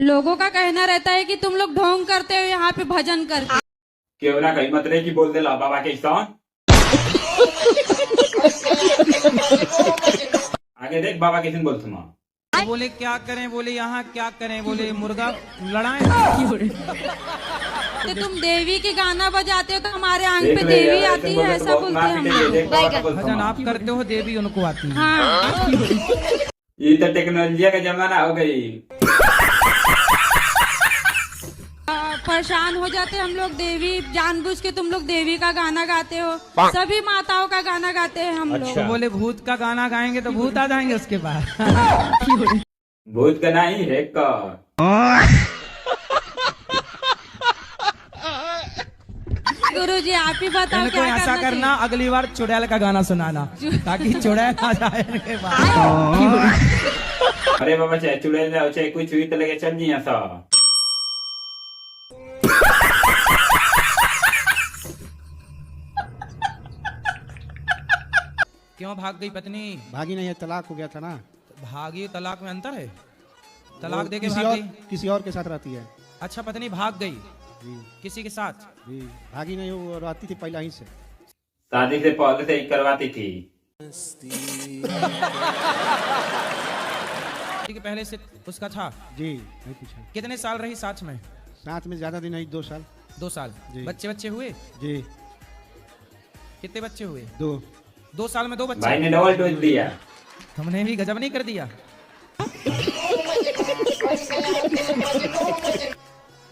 लोगों का कहना रहता है कि तुम लोग ढोंग करते हो यहाँ पे भजन करके। क्यों ना कहीं मत रहे कि बोल दे ला बाबा के स्थान। आगे देख बाबा किसी बोल तुम। तो बोले क्या करें, बोले यहाँ क्या करें, बोले मुर्गा लड़ाएं। तो तुम देवी के गाना बजाते हो तो हमारे आंख पे देवी आती है, ऐसा बोलते हैं हम लोग। भजन आप करते हो, देवी उनको आती है। हाँ। ये तो टेक्नोलॉजी का जमाना हो गई। परेशान हो जाते हम लोग, देवी जानबूझ के तुम लोग देवी का गाना गाते हो, सभी माताओं का गाना गाते हैं हम लोग। तो बोले भूत का गाना गाएंगे तो भूत आ जाएंगे उसके बाद। भूत का नहीं है का। गुरुजी आप ही बताओ इनको क्या ऐसा करना, अगली बार चुड़ैल का गाना सुनाना ताकि चुड़ैल आ जाए इनके बाद। अरे बाबा चाहे चुड़ैल जाओ चाहे कुछ हुई तो लगे चल जी ऐसा। क्यों भाग गई पत्नी? भागी नहीं है, तलाक हो गया था ना। भागी तलाक में अंतर है? तलाक देके किसी भाग और गई? किसी और के साथ रहती है। अच्छा, पत्नी भाग गई जी किसी के साथ? जी, भागी नहीं, वो रहती थी पहला ही से। शादी से पहले से ही करवाती थी। ठीक है, पहले से उसका था। जी नहीं पूछा। कितने साल रही साथ में? साथ में ज्यादा दिन नहीं, 2 साल। 2 साल। जी। बच्चे हुए? जी कितने बच्चे हुए? 2। 2 साल में 2 भाई बच्चे? ने डबल डोज दिया। तुमने भी गजब नहीं कर दिया।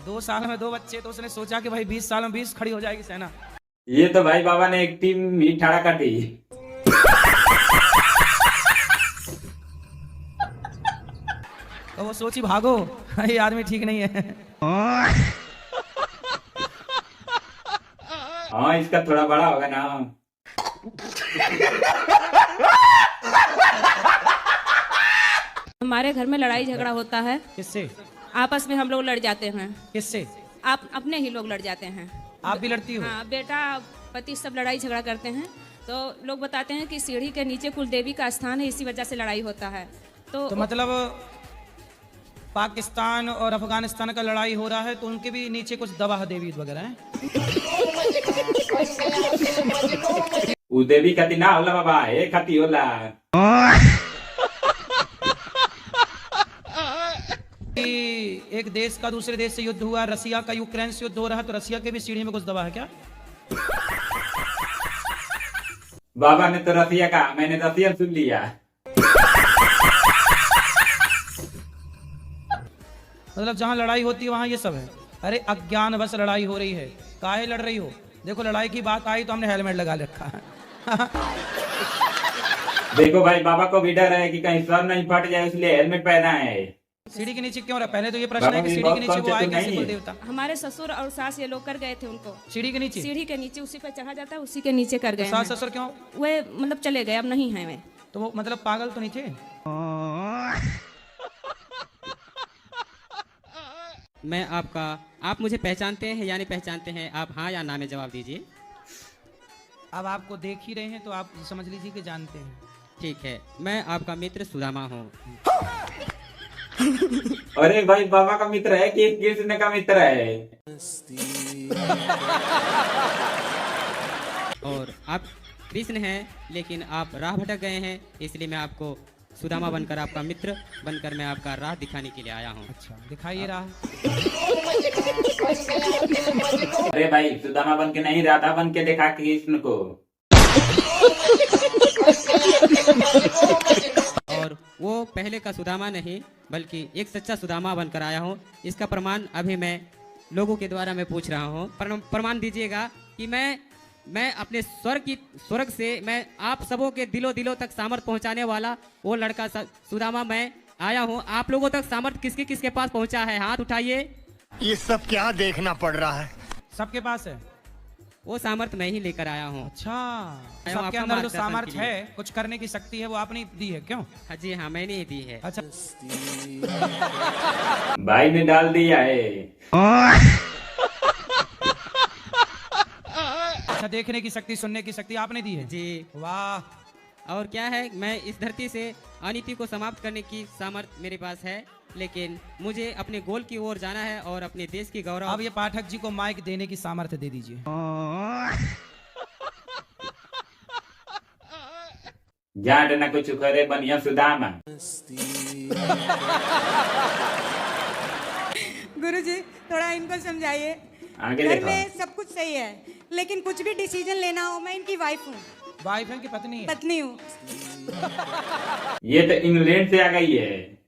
2 साल में 2 बच्चे, तो उसने सोचा कि भाई 20 साल में 20 खड़ी हो जाएगी सेना। ये तो भाई बाबा ने एक टीम ही ठाड़ा कर दी। तो वो सोची भागो, ये आदमी ठीक नहीं है। हाँ इसका थोड़ा बड़ा होगा ना। हमारे घर में लड़ाई झगड़ा होता है, किससे? आपस में हम लोग लड़ जाते हैं। किससे? आप अपने ही लोग लड़ जाते हैं। आप भी लड़ती हो? हाँ, बेटा पति सब लड़ाई झगड़ा करते हैं। तो लोग बताते हैं कि सीढ़ी के नीचे कुल देवी का स्थान है, इसी वजह से लड़ाई होता है। तो मतलब पाकिस्तान और अफगानिस्तान का लड़ाई हो रहा है तो उनके भी नीचे कुछ दवा देवी वगैरह है? उ देवी खाती ना होला बाबा, एक खाती होला। एक देश का दूसरे देश से युद्ध हुआ, रसिया का यूक्रेन से युद्ध हो रहा है, तो रसिया के भी सीढ़ी में कुछ दवा है क्या? बाबा ने तो रसिया कहा, मैंने रसियन सुन लिया। मतलब जहाँ लड़ाई होती है वहाँ ये सब है। अरे अज्ञान बस लड़ाई हो रही है, काहे लड़ रही हो? देखो लड़ाई की बात आई तो हमने हेलमेट लगा रखा है। देखो भाई बाबा को भी डर है कि कहीं सर नहीं फट जाए, इसलिए हेलमेट पहना है। सीढ़ी के नीचे क्यों रहा? पहले तो ये प्रश्न है कि सीढ़ी के नीचे वो आए कैसे कुल देवता? हमारे ससुर और सास ये लोग कर गए थे उनको। सीढ़ी के नीचे? सीढ़ी के नीचे उसी पे चढ़ा जाता है, उसी के नीचे कर गए हैं। सास ससुर क्यों? वे मतलब चले गए, अब नहीं है वे। तो वो मतलब पागल तो नहीं थे? मैं आपका, आप मुझे पहचानते हैं या नहीं पहचानते हैं? आप हाँ या ना में जवाब दीजिए। अब आपको देख ही रहे हैं तो आप समझ लीजिए कि जानते हैं। ठीक है, मैं आपका मित्र सुदामा हूँ। अरे भाई बाबा का मित्र है कि कृष्ण का मित्र है? और आप कृष्ण हैं, लेकिन आप राह भटक गए हैं, इसलिए मैं आपको सुदामा बनकर, आपका मित्र बनकर मैं आपका राह दिखाने के लिए आया हूँ। अच्छा, दिखाइए राह। अरे भाई सुदामा बन के नहीं, राधा बन के देखा कृष्ण को। और वो पहले का सुदामा नहीं बल्कि एक सच्चा सुदामा बनकर आया हूँ। इसका प्रमाण अभी मैं लोगों के द्वारा मैं पूछ रहा हूँ। प्रमाण दीजिएगा कि मैं अपने स्वर्ग से मैं आप सबों के दिलों तक सामर्थ पहुँचाने वाला वो लड़का सुदामा मैं आया हूँ। आप लोगों तक सामर्थ किसके किसके पास पहुँचा है? हाथ उठाइए। ये सब क्या देखना पड़ रहा है? सबके पास है? वो सामर्थ मैं ही लेकर आया हूँ। अच्छा, आपका सबके अंदर जो मार्गदर्शन सामर्थ्य के लिए। है, कुछ करने की शक्ति है, वो आपने दी है क्यों? हाँ जी हाँ, मैंने ही दी है। अच्छा, भाई ने डाल दिया है। अच्छा, देखने की शक्ति, सुनने की शक्ति आपने दी है? जी। वाह। और क्या है, मैं इस धरती से अनीति को समाप्त करने की सामर्थ्य मेरे पास है। लेकिन मुझे अपने गोल की ओर जाना है और अपने देश की गौरव। अब ये पाठक जी को माइक देने की सामर्थ्य दे दीजिए। जाट न कुछ करे बनिया सुदामा। गुरुजी थोड़ा इनको समझाइए। आगे घर देखो। में सब कुछ सही है, लेकिन कुछ भी डिसीजन लेना हो, मैं इनकी वाइफ हूँ, वाइफ है कि पत्नी है? पत्नी हूँ। ये तो इंग्लैंड से आ गई है।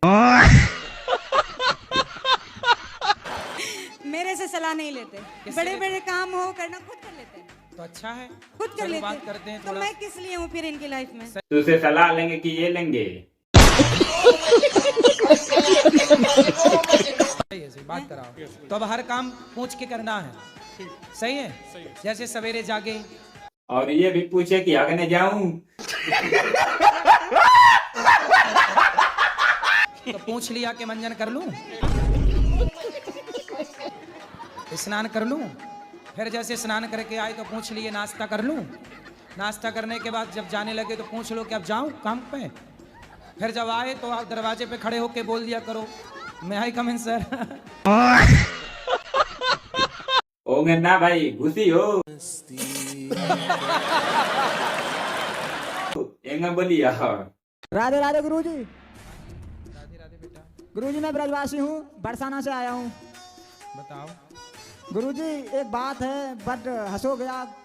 मेरे से सलाह नहीं लेते, बड़े बड़े काम हो करना खुद कर लेते हैं, तो अच्छा है, खुद कर चलो लेते बात करते हैं तो थोड़ा। मैं किस लिए हूँ फिर इनकी लाइफ में? तुझसे सलाह लेंगे कि ये लेंगे? सही है, सही बात कराओ। तो अब हर काम पूछ के करना है, सही है? जैसे सवेरे जागे और ये भी पूछे कि अगने जाऊं? तो पूछ लिया कि मंजन कर लूं, स्नान कर लूं, फिर जैसे स्नान करके आए तो पूछ लिए नाश्ता कर लूं, नाश्ता करने के बाद जब जाने लगे तो पूछ लो कि अब जाऊं काम पे, फिर जब आए तो आप दरवाजे पे खड़े होके बोल दिया करो मैं आई कम इन सर। होंगे ना भाई, घुसी हो। एंगा बोलिया। राधे राधे गुरुजी। राधे राधे बेटा। गुरुजी मैं ब्रजवासी हूँ, बरसाना से आया हूँ। बताओ। गुरुजी एक बात है, बट हंसोगे आप।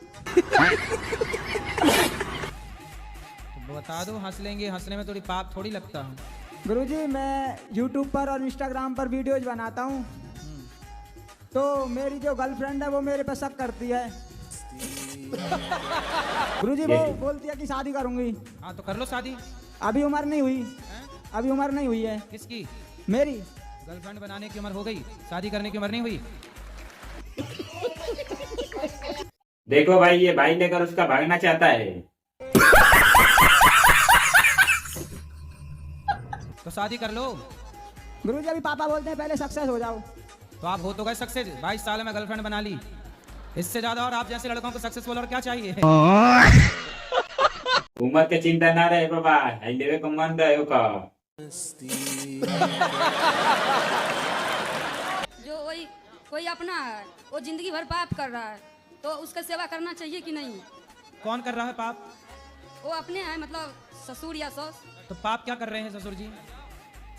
तो बता दो, हंस लेंगे, हंसने में थोड़ी पाप थोड़ी लगता है। गुरुजी मैं YouTube पर और Instagram पर वीडियोज बनाता हूँ, तो मेरी जो गर्लफ्रेंड है वो मेरे पे शक करती है। गुरुजी वो बोलती है कि शादी करूंगी। हाँ तो कर लो शादी। अभी उम्र नहीं हुई, अभी उम्र नहीं हुई है। किसकी? मेरी। गर्लफ्रेंड बनाने की उम्र हो गई, शादी करने की उम्र नहीं हुई। देखो भाई, ये भाई लेकर उसका भागना चाहता है। तो शादी कर लो। गुरुजी अभी पापा बोलते हैं पहले सक्सेस हो जाओ। तो आप हो तो गए सक्सेस, 22 साल में गर्लफ्रेंड बना ली, इससे ज्यादा और आप जैसे लड़कों को सक्सेसफुल और क्या चाहिए? उम्र के चिंता ना रहे बाबा, लेवे को मन रहे का। जो वही कोई अपना है, वो जिंदगी भर पाप कर रहा है, तो उसका सेवा करना चाहिए कि नहीं? कौन कर रहा है पाप? वो अपने हैं, मतलब ससुर या सास। तो पाप क्या कर रहे हैं ससुर जी?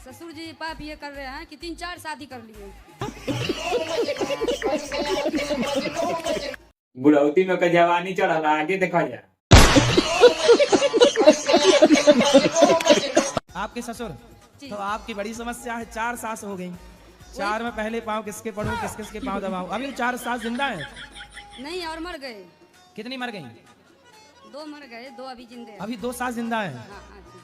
ससुर जी पाप ये कर रहे हैं कि 3-4 शादी कर लिए। बुढ़ौती में का जवानी चढ़ा, आगे देखा जा। आपके ससुर? तो आपकी बड़ी समस्या है, 4 सास हो गई, 4 में पहले पाँव किसके पढ़ूं, किस किस के पाँव दबाऊं? अभी 4 सास जिंदा है? नहीं, और मर गए। कितनी मर गई? 2 मर गए, 2 अभी जिंदे हैं। अभी 2 सास जिंदा है। हाँ, हाँ जी।